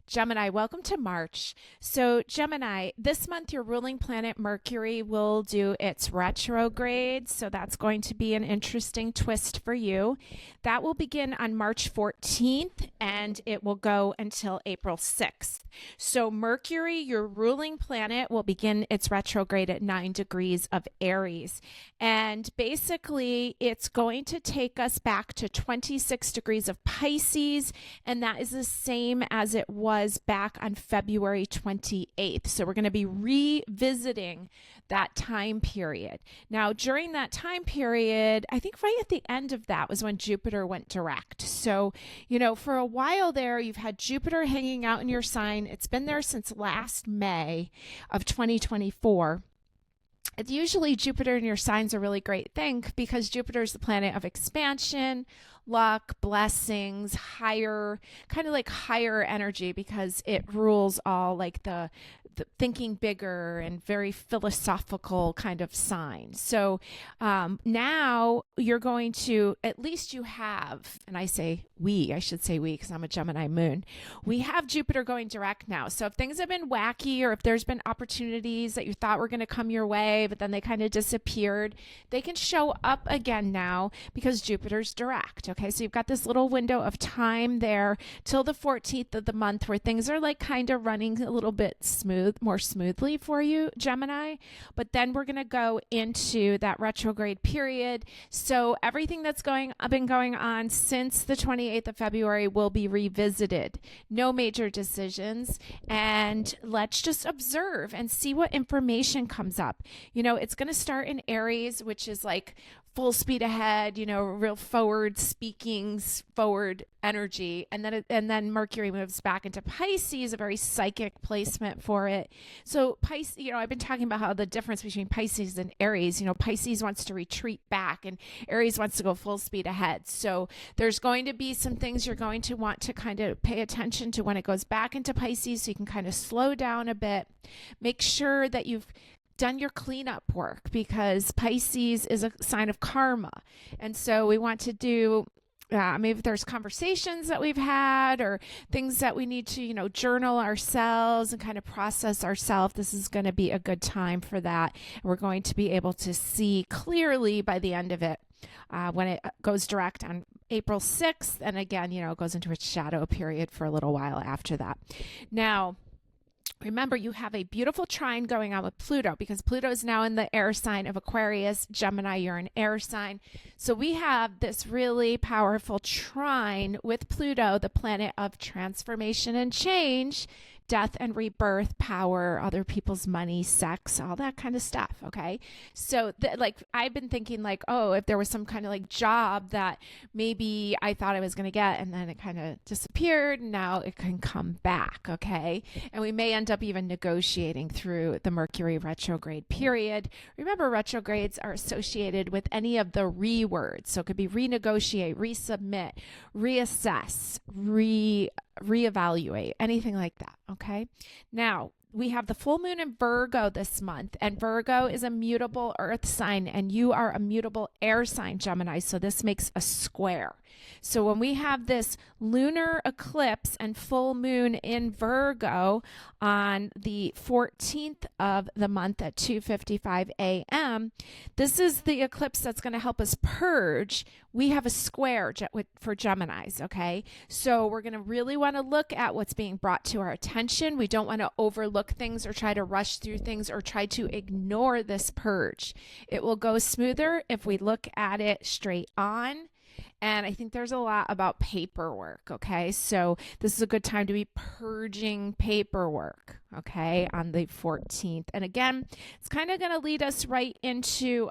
Gemini, welcome to March. So, Gemini, this month your ruling planet Mercury will do its retrograde. So, that's going to be an interesting twist for you. That will begin on March 14th and it will go until April 6th. So, Mercury, your ruling planet, will begin its retrograde at 9 degrees of Aries. And basically, it's going to take us back to 26 degrees of Pisces. And that is the same as it was back on February 28th. So we're going to be revisiting that time period. Now, during that time period, I think right at the end of that was when Jupiter went direct. So, for a while there, you've had Jupiter hanging out in your sign. It's been there since last May of 2024. Usually Jupiter in your sign is a really great thing because Jupiter is the planet of expansion, luck, blessings, higher energy because it rules all like the thinking bigger and very philosophical kind of sign. So now you're going to, at least you have, and I should say we because I'm a Gemini moon, we have Jupiter going direct now. So if things have been wacky or if there's been opportunities that you thought were going to come your way, but then they kind of disappeared, they can show up again now because Jupiter's direct. Okay, so you've got this little window of time there till the 14th of the month where things are like kind of running a little bit more smoothly for you, Gemini. But then we're going to go into that retrograde period. So everything that's been going on since the 28th of February will be revisited. No major decisions. And let's just observe and see what information comes up. It's going to start in Aries, which is like full speed ahead, real forward speaking, forward energy. And then Mercury moves back into Pisces, a very psychic placement for it. So Pisces, I've been talking about how the difference between Pisces and Aries, Pisces wants to retreat back and Aries wants to go full speed ahead. So there's going to be some things you're going to want to kind of pay attention to when it goes back into Pisces so you can kind of slow down a bit. Make sure that you've done your cleanup work because Pisces is a sign of karma. And so we want to do maybe there's conversations that we've had or things that we need to, journal ourselves and kind of process ourselves. This is going to be a good time for that. And we're going to be able to see clearly by the end of it when it goes direct on April 6th. And again, it goes into its shadow period for a little while after that. Now, remember, you have a beautiful trine going on with Pluto because Pluto is now in the air sign of Aquarius. Gemini, you're an air sign. So we have this really powerful trine with Pluto, the planet of transformation and change, death and rebirth, power, other people's money, sex, all that kind of stuff. Okay. So I've been thinking if there was some kind of job that maybe I thought I was going to get and then it kind of disappeared. Now it can come back. Okay. And we may end up even negotiating through the Mercury retrograde period. Remember, retrogrades are associated with any of the re words. So it could be renegotiate, resubmit, reassess, reevaluate, anything like that. Okay. Now we have the full moon in Virgo this month, and Virgo is a mutable earth sign, and you are a mutable air sign, Gemini. So this makes a square. So when we have this lunar eclipse and full moon in Virgo on the 14th of the month at 2:55 a.m., this is the eclipse that's going to help us purge. We have a square for Geminis, okay? So we're going to really want to look at what's being brought to our attention. We don't want to overlook things or try to rush through things or try to ignore this purge. It will go smoother if we look at it straight on. And I think there's a lot about paperwork, okay? So this is a good time to be purging paperwork, okay, on the 14th. And again, it's kind of going to lead us right into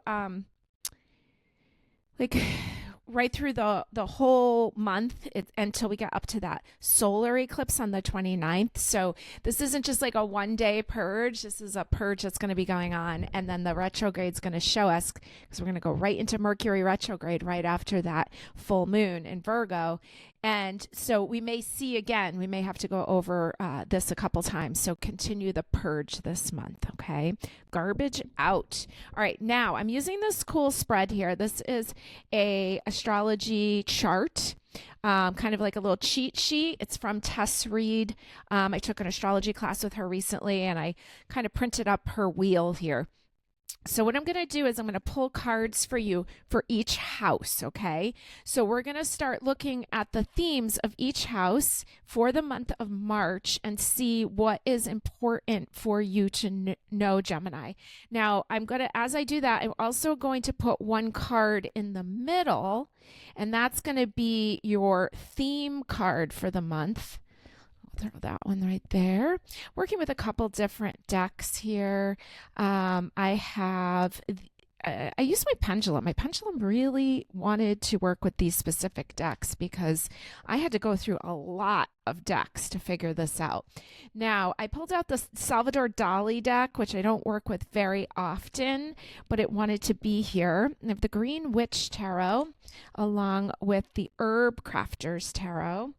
right through the whole month until we get up to that solar eclipse on the 29th. So this isn't just like a one-day purge. This is a purge that's going to be going on. And then the retrograde is going to show us, because we're going to go right into Mercury retrograde right after that full moon in Virgo. And so we may see again, we may have to go over this a couple times. So continue the purge this month, okay? Garbage out. All right, now I'm using this cool spread here. This is a astrology chart. kind of like a little cheat sheet. It's from Tess Reed. I took an astrology class with her recently, and I kind of printed up her wheel here. So what I'm going to do is I'm going to pull cards for you for each house, okay? So we're going to start looking at the themes of each house for the month of March and see what is important for you to know, Gemini. Now, as I do that, I'm also going to put one card in the middle, and that's going to be your theme card for the month. Throw that one right there. Working with a couple different decks here. I use my pendulum. My pendulum really wanted to work with these specific decks because I had to go through a lot of decks to figure this out. Now, I pulled out the Salvador Dali deck, which I don't work with very often, but it wanted to be here. I have the Green Witch Tarot along with the Herb Crafters Tarot.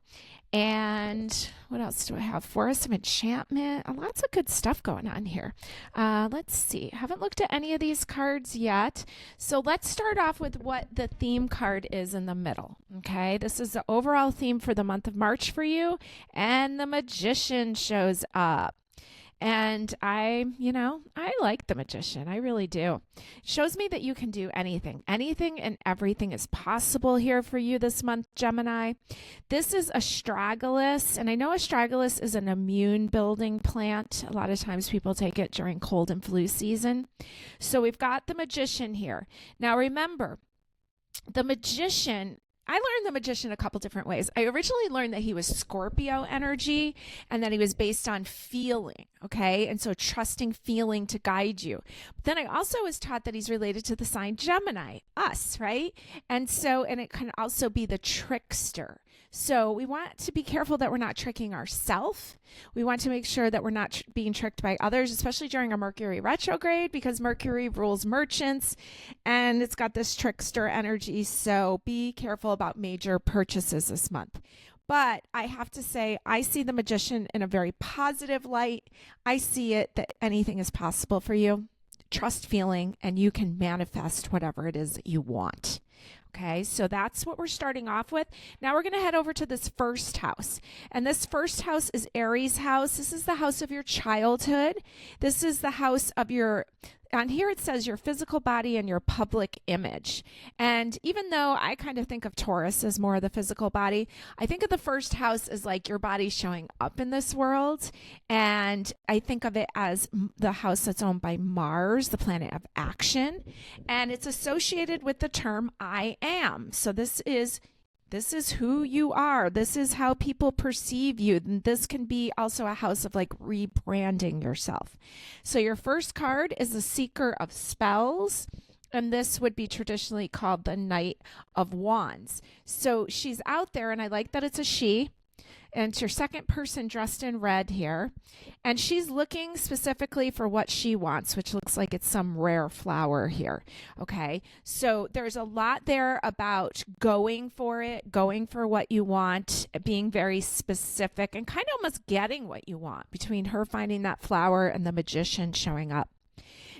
And what else do I have? Forest of Enchantment. Lots of good stuff going on here. Let's see. I haven't looked at any of these cards yet. So let's start off with what the theme card is in the middle. Okay, this is the overall theme for the month of March for you. And the Magician shows up. And I like the Magician. I really do. It shows me that you can do anything. Anything and everything is possible here for you this month, Gemini. This is astragalus, and I know astragalus is an immune building plant. A lot of times people take it during cold and flu season. So we've got the Magician here. Now remember, the Magician, I learned the Magician a couple different ways. I originally learned that he was Scorpio energy and that he was based on feeling, okay? And so trusting feeling to guide you. But then I also was taught that he's related to the sign Gemini, us, right? And it can also be the trickster. So we want to be careful that we're not tricking ourselves. We want to make sure that we're not being tricked by others, especially during a Mercury retrograde, because Mercury rules merchants and it's got this trickster energy. So be careful about major purchases this month. But I have to say, I see the Magician in a very positive light. I see it that anything is possible for you. Trust feeling, and you can manifest whatever it is that you want. Okay, so that's what we're starting off with. Now we're going to head over to this first house. And this first house is Aries house. This is the house of your childhood. This is the house of on here it says your physical body and your public image. And even though I kind of think of Taurus as more of the physical body, I think of the first house as like your body showing up in this world. And I think of it as the house that's owned by Mars, the planet of action. And it's associated with the term I am. So this is who you are. This is how people perceive you. And this can be also a house of like rebranding yourself. So your first card is the Seeker of Spells. And this would be traditionally called the Knight of Wands. So she's out there, and I like that it's a she. And it's your second person dressed in red here. And she's looking specifically for what she wants, which looks like it's some rare flower here. Okay, so there's a lot there about going for it, going for what you want, being very specific, and kind of almost getting what you want between her finding that flower and the Magician showing up.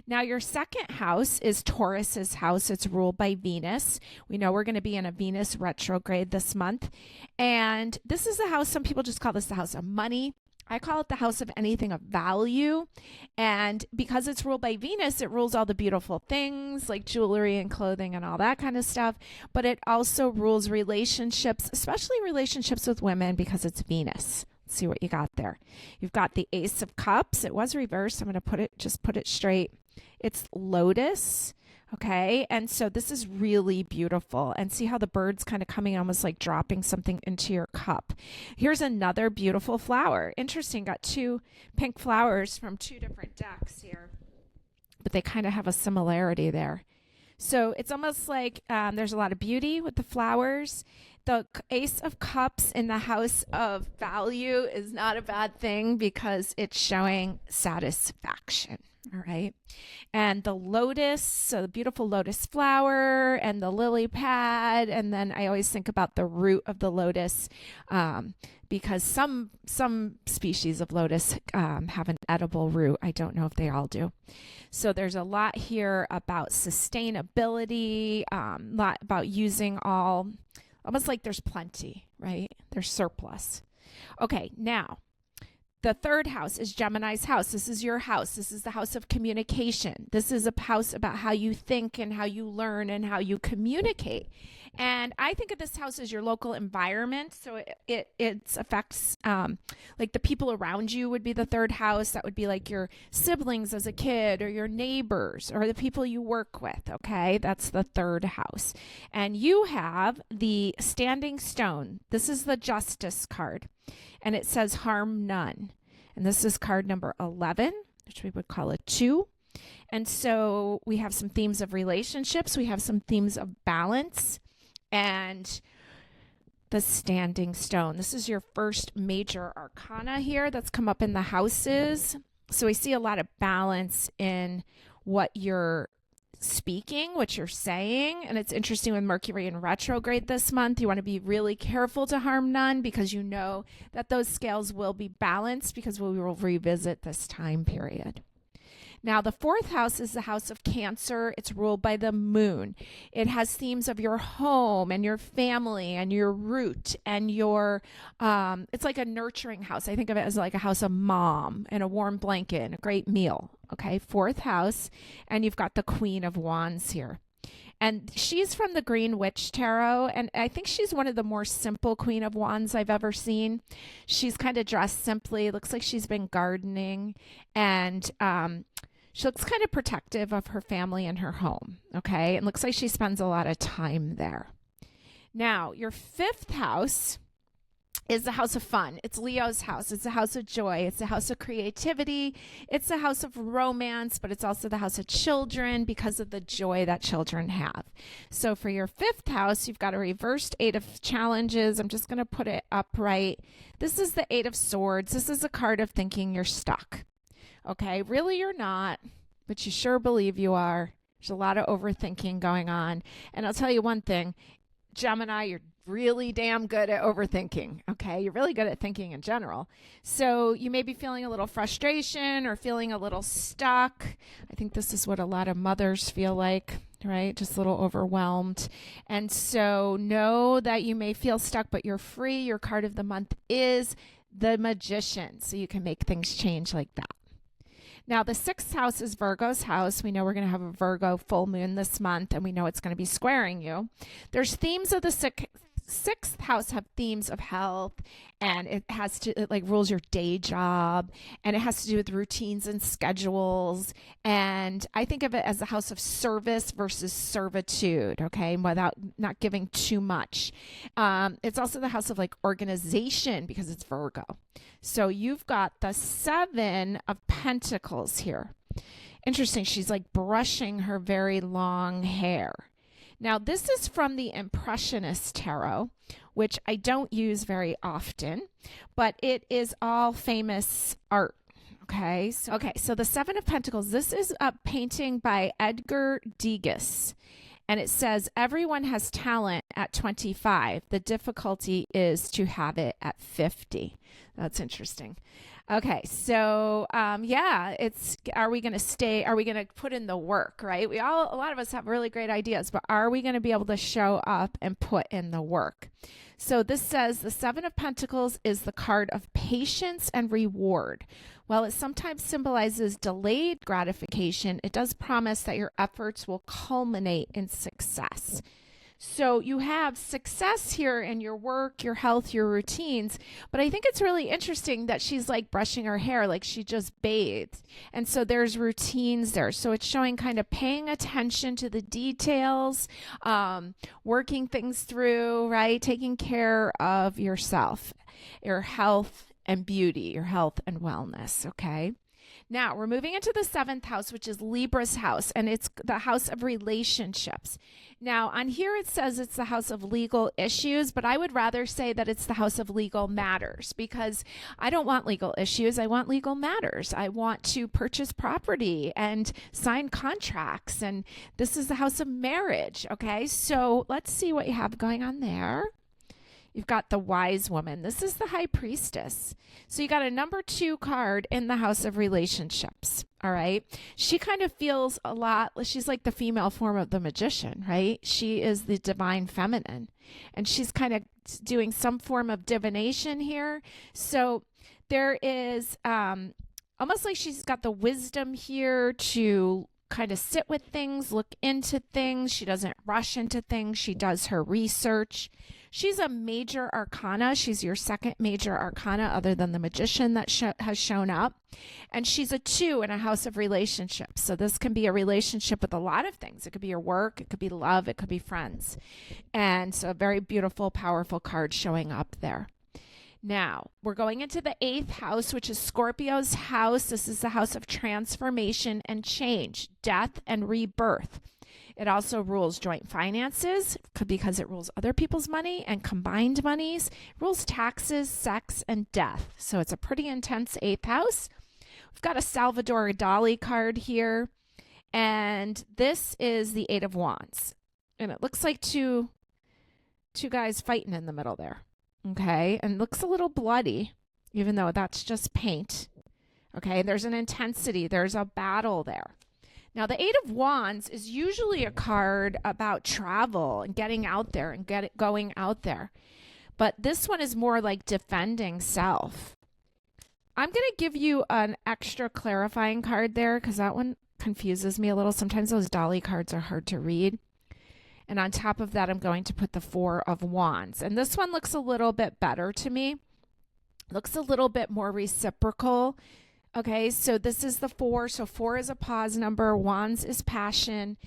Now, your second house is Taurus's house. It's ruled by Venus. We know we're going to be in a Venus retrograde this month. And this is the house, some people just call this the house of money. I call it the house of anything of value. And because it's ruled by Venus, it rules all the beautiful things like jewelry and clothing and all that kind of stuff. But it also rules relationships, especially relationships with women, because it's Venus. Let's see what you got there. You've got the Ace of Cups. It was reversed. I'm going to put it straight. It's Lotus. Okay. And so this is really beautiful. And see how the bird's kind of coming, almost like dropping something into your cup. Here's another beautiful flower. Interesting. Got two pink flowers from two different decks here, but they kind of have a similarity there. So it's almost like there's a lot of beauty with the flowers. The Ace of Cups in the house of value is not a bad thing because it's showing satisfaction. All right. And the lotus, so the beautiful lotus flower and the lily pad. And then I always think about the root of the lotus because some species of lotus have an edible root. I don't know if they all do. So there's a lot here about sustainability, lot about using all Almost like there's plenty, right? There's surplus. Okay, now the third house is Gemini's house. This is your house. This is the house of communication. This is a house about how you think and how you learn and how you communicate. And I think of this house as your local environment. So it affects like the people around you would be the third house. That would be like your siblings as a kid or your neighbors or the people you work with. Okay, that's the third house. And you have the standing stone. This is the justice card. And it says harm none. And this is card number 11, which we would call a 2. And so we have some themes of relationships. We have some themes of balance and the standing stone. This is your first major arcana here that's come up in the houses. So we see a lot of balance in what you're speaking, what you're saying. And it's interesting with Mercury in retrograde this month. You want to be really careful to harm none because you know that those scales will be balanced because we will revisit this time period. Now, the fourth house is the house of Cancer. It's ruled by the moon. It has themes of your home and your family and your root and your, it's like a nurturing house. I think of it as like a house of mom and a warm blanket and a great meal. Okay, fourth house. And you've got the Queen of Wands here. And she's from the Green Witch Tarot. And I think she's one of the more simple Queen of Wands I've ever seen. She's kind of dressed simply. It looks like she's been gardening. And she looks kind of protective of her family and her home. Okay. It looks like she spends a lot of time there. Now, your fifth house is the house of fun. It's Leo's house. It's a house of joy. It's a house of creativity. It's a house of romance, but it's also the house of children because of the joy that children have. So for your fifth house, you've got a reversed 8 of challenges. I'm just going to put it upright. This is the 8 of swords. This is a card of thinking you're stuck. Okay, really you're not, but you sure believe you are. There's a lot of overthinking going on. And I'll tell you one thing, Gemini, you're really damn good at overthinking. Okay, you're really good at thinking in general. So you may be feeling a little frustration or feeling a little stuck. I think this is what a lot of mothers feel like, right? Just a little overwhelmed. And so know that you may feel stuck, but you're free. Your card of the month is the Magician. So you can make things change like that. Now, the sixth house is Virgo's house. We know we're going to have a Virgo full moon this month, and we know it's going to be squaring you. There's themes of the sixth house have themes of health, and it like rules your day job, and it has to do with routines and schedules. And I think of it as the house of service versus servitude, okay, without not giving too much. It's also the house of like organization because it's Virgo. So you've got the 7 of Pentacles here. Interesting. She's like brushing her very long hair. Now, this is from the Impressionist Tarot, which I don't use very often, but it is all famous art. Okay, so the 7 of Pentacles, this is a painting by Edgar Degas, and it says, everyone has talent at 25. The difficulty is to have it at 50. That's interesting. Okay, so yeah, are we going to put in the work, right? A lot of us have really great ideas, but are we going to be able to show up and put in the work? So this says the 7 of Pentacles is the card of patience and reward. While it sometimes symbolizes delayed gratification, it does promise that your efforts will culminate in success. So you have success here in your work, your health, your routines. But I think it's really interesting that she's like brushing her hair like she just bathed. And so there's routines there. So it's showing kind of paying attention to the details, working things through, right? Taking care of yourself, your health and beauty, your health and wellness. Okay. Now we're moving into the 7th house, which is Libra's house, and it's the house of relationships. Now on here it says it's the house of legal issues, but I would rather say that it's the house of legal matters because I don't want legal issues. I want legal matters. I want to purchase property and sign contracts, and this is the house of marriage. Okay, so let's see what you have going on there. You've got the wise woman. This is the high priestess. So you got a number 2 card in the house of relationships. All right. She kind of feels a lot, she's like the female form of the magician, right? She is the divine feminine, and she's kind of doing some form of divination here. So there is almost like she's got the wisdom here to kind of sit with things, look into things. She doesn't rush into things. She does her research. She's a major arcana. She's your second major arcana other than the magician that has shown up. And she's a 2 in a house of relationships. So this can be a relationship with a lot of things. It could be your work. It could be love. It could be friends. And so a very beautiful, powerful card showing up there. Now, we're going into the 8th house, which is Scorpio's house. This is the house of transformation and change, death and rebirth. It also rules joint finances because it rules other people's money and combined monies. It rules taxes, sex, and death. So it's a pretty intense 8th house. We've got a Salvador Dali card here. And this is the 8 of Wands. And it looks like two guys fighting in the middle there. Okay, and looks a little bloody, even though that's just paint. Okay, there's an intensity. There's a battle there. Now, the 8 of Wands is usually a card about travel and getting out there and going out there. But this one is more like defending self. I'm going to give you an extra clarifying card there because that one confuses me a little. Sometimes those Dali cards are hard to read. And on top of that, I'm going to put the 4 of Wands. And this one looks a little bit better to me. Looks a little bit more reciprocal. Okay, so this is the 4. So 4 is a pause number. Wands is passion.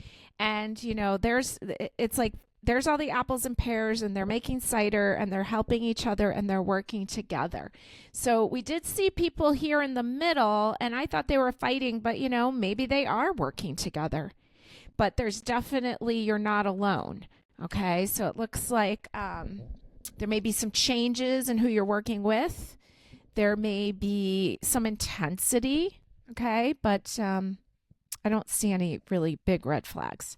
And, you know, it's like there's all the apples and pears, and they're making cider, and they're helping each other, and they're working together. So we did see people here in the middle, and I thought they were fighting, but, you know, maybe they are working together. But there's definitely, you're not alone. Okay, so it looks like there may be some changes in who you're working with. There may be some intensity, okay, but I don't see any really big red flags.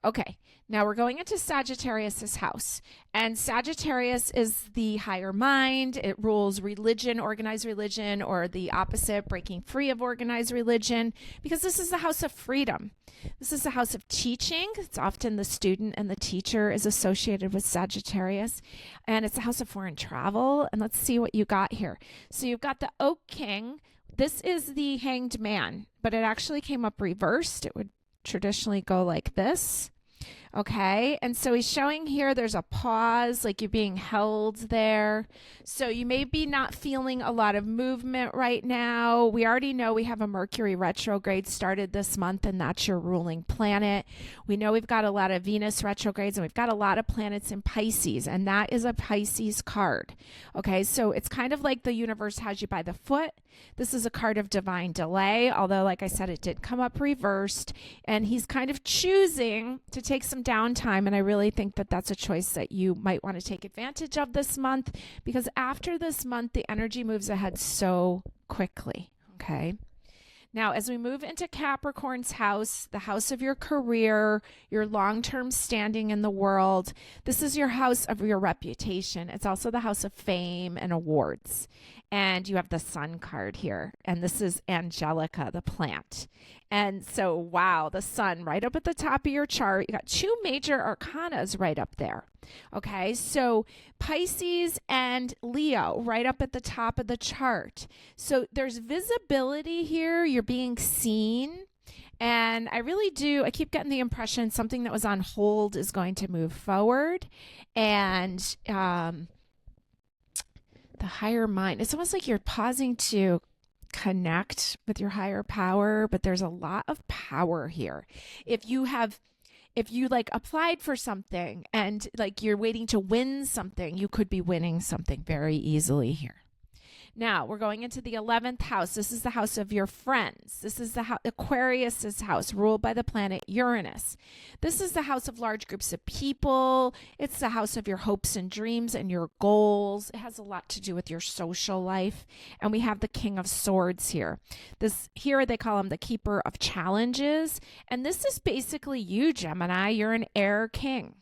Okay, now we're going into Sagittarius's house. And Sagittarius is the higher mind. It rules religion, organized religion, or the opposite, breaking free of organized religion, because this is the house of freedom. This is the house of teaching. It's often the student and the teacher is associated with Sagittarius. And it's the house of foreign travel. And let's see what you got here. So you've got the Oak King. This is the Hanged Man, but it actually came up reversed. It would traditionally go like this. Okay, and so he's showing here there's a pause, like you're being held there. So you may be not feeling a lot of movement right now. We already know we have a Mercury retrograde started this month, and that's your ruling planet. We know we've got a lot of Venus retrogrades, and we've got a lot of planets in Pisces, and that is a Pisces card. Okay, so it's kind of like the universe has you by the foot. This is a card of divine delay, although, like I said, it did come up reversed, and he's kind of choosing to take some downtime, and I really think that that's a choice that you might want to take advantage of this month, because after this month, the energy moves ahead so quickly, okay? Now, as we move into Capricorn's house, the house of your career, your long-term standing in the world, this is your house of your reputation. It's also the house of fame and awards. And you have the Sun card here. And this is Angelica, the plant. And so, wow, the Sun right up at the top of your chart. You got 2 major arcanas right up there. Okay, so Pisces and Leo right up at the top of the chart. So there's visibility here. You're being seen. And I really do, I keep getting the impression something that was on hold is going to move forward. And the higher mind, it's almost like you're pausing to connect with your higher power, but there's a lot of power here. If you like applied for something and like you're waiting to win something, you could be winning something very easily here. Now we're going into the 11th house. This is the house of your friends. This is the Aquarius's house, ruled by the planet Uranus. This is the house of large groups of people. It's the house of your hopes and dreams and your goals. It has a lot to do with your social life. And we have the King of Swords here. Here they call him the Keeper of Challenges. And this is basically you, Gemini. You're an air king.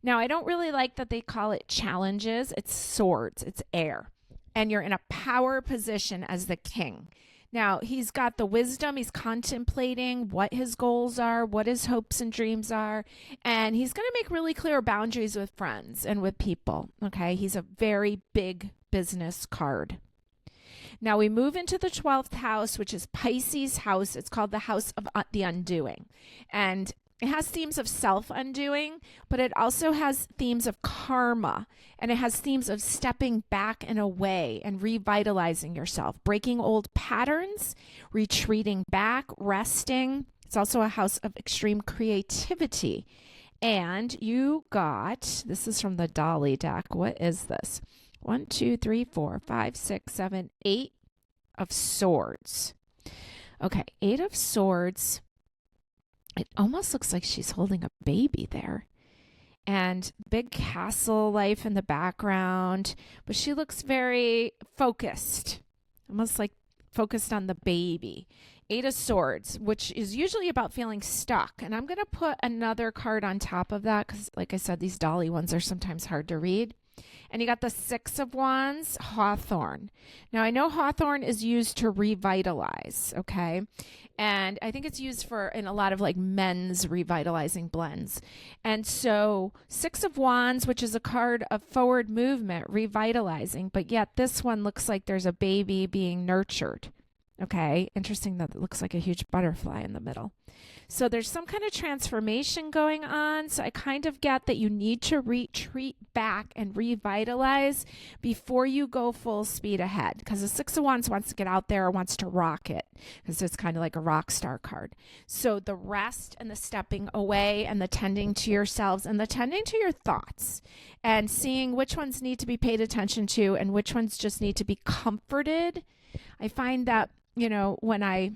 Now, I don't really like that they call it challenges. It's swords, it's air. And you're in a power position as the king. Now, he's got the wisdom. He's contemplating what his goals are, what his hopes and dreams are. And he's going to make really clear boundaries with friends and with people. Okay. He's a very big business card. Now we move into the 12th house, which is Pisces house. It's called the house of the undoing. And it has themes of self-undoing, but it also has themes of karma, and it has themes of stepping back and away and revitalizing yourself, breaking old patterns, retreating back, resting. It's also a house of extreme creativity. And you got, this is from the Dolly deck. What is this? 1, 2, 3, 4, 5, 6, 7, 8 of swords. Okay, 8 of swords. It almost looks like she's holding a baby there. And big castle life in the background. But she looks very focused. Almost like focused on the baby. 8 of swords, which is usually about feeling stuck. And I'm going to put another card on top of that because, like I said, these Dolly ones are sometimes hard to read. And you got the 6 of wands, hawthorn. Now, I know hawthorn is used to revitalize, okay? And I think it's used for in a lot of like men's revitalizing blends. And so 6 of wands, which is a card of forward movement, revitalizing. But yet this one looks like there's a baby being nurtured. Okay, interesting that it looks like a huge butterfly in the middle. So there's some kind of transformation going on. So I kind of get that you need to retreat back and revitalize before you go full speed ahead. Because the 6 of wands wants to get out there, wants to rock it. Because it's kind of like a rock star card. So the rest and the stepping away and the tending to yourselves and the tending to your thoughts and seeing which ones need to be paid attention to and which ones just need to be comforted. I find that, you know, when I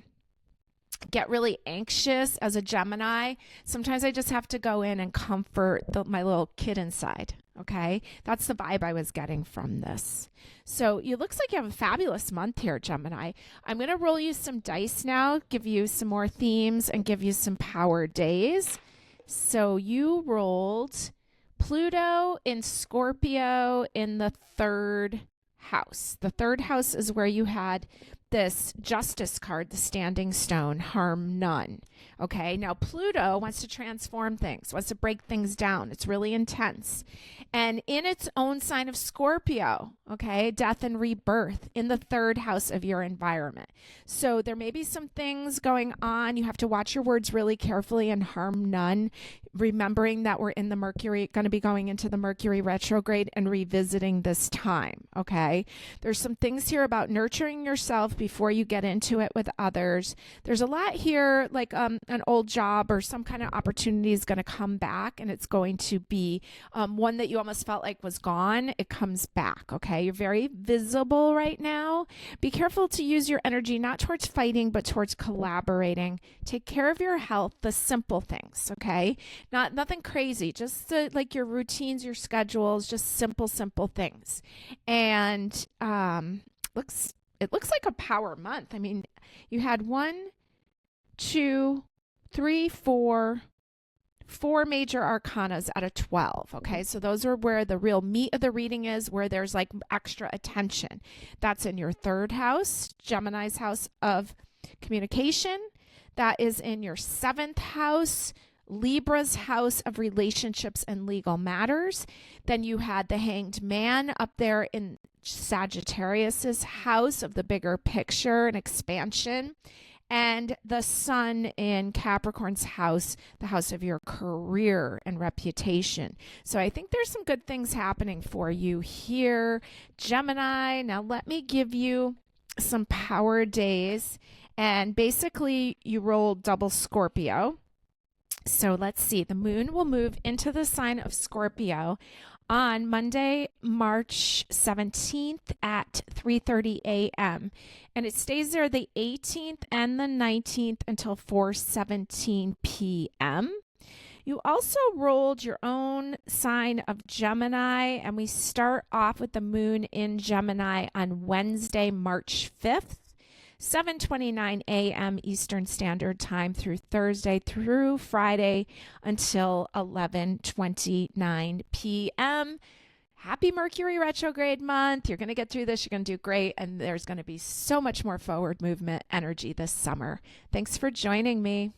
get really anxious as a Gemini, sometimes I just have to go in and comfort my little kid inside. Okay, that's the vibe I was getting from this. So it looks like you have a fabulous month here, Gemini. I'm going to roll you some dice now, give you some more themes, and give you some power days. So you rolled Pluto in Scorpio in the 3rd house. The 3rd house is where you had this justice card, the standing stone, harm none. Okay, now Pluto wants to transform things, wants to break things down. It's really intense. And in its own sign of Scorpio, okay, death and rebirth in the 3rd house of your environment. So there may be some things going on. You have to watch your words really carefully and harm none, remembering that we're in the Mercury, going to be going into the Mercury retrograde and revisiting this time, okay? There's some things here about nurturing yourself before you get into it with others. There's a lot here, like an old job or some kind of opportunity is going to come back, and it's going to be one that you almost felt like was gone. It comes back, okay? You're very visible right now. Be careful to use your energy not towards fighting, but towards collaborating. Take care of your health, the simple things, okay? Nothing crazy, just like your routines, your schedules, just simple things. And it looks like a power month. I mean, you had 1, 2, 3, 4 major arcanas out of 12. Okay, so those are where the real meat of the reading is, where there's like extra attention. That's in your 3rd house, Gemini's house of communication. That is in your 7th house, Libra's house of relationships and legal matters. Then you had the Hanged Man up there in Sagittarius's house of the bigger picture and expansion. And the Sun in Capricorn's house, the house of your career and reputation. So I think there's some good things happening for you here, Gemini. Now let me give you some power days. And basically you rolled double Scorpio. So let's see, the moon will move into the sign of Scorpio on Monday, March 17th at 3:30 a.m. And it stays there the 18th and the 19th until 4:17 p.m. You also rolled your own sign of Gemini, and we start off with the moon in Gemini on Wednesday, March 5th. 7:29 a.m. Eastern Standard Time through Thursday through Friday until 11:29 p.m. Happy Mercury retrograde month. You're going to get through this. You're going to do great. And there's going to be so much more forward movement energy this summer. Thanks for joining me.